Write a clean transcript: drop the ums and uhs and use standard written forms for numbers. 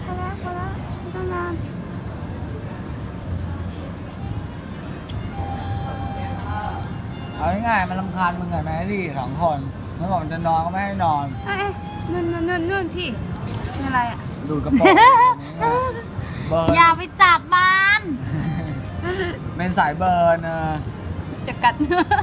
พอแล้วพอแล้วไม่ต้องนาน เอาง่ายๆมันรำคาญมึงไงแม่ดิ2 คนเมื่อก่อนมันจะนอนก็ไม่ให้นอน เอ้ยนู่นพี่นี่อะไรอ่ะ ดูดกระโปรงเบิร์น อย่าไปจับมัน เป็นสายเบิร์น จะกัด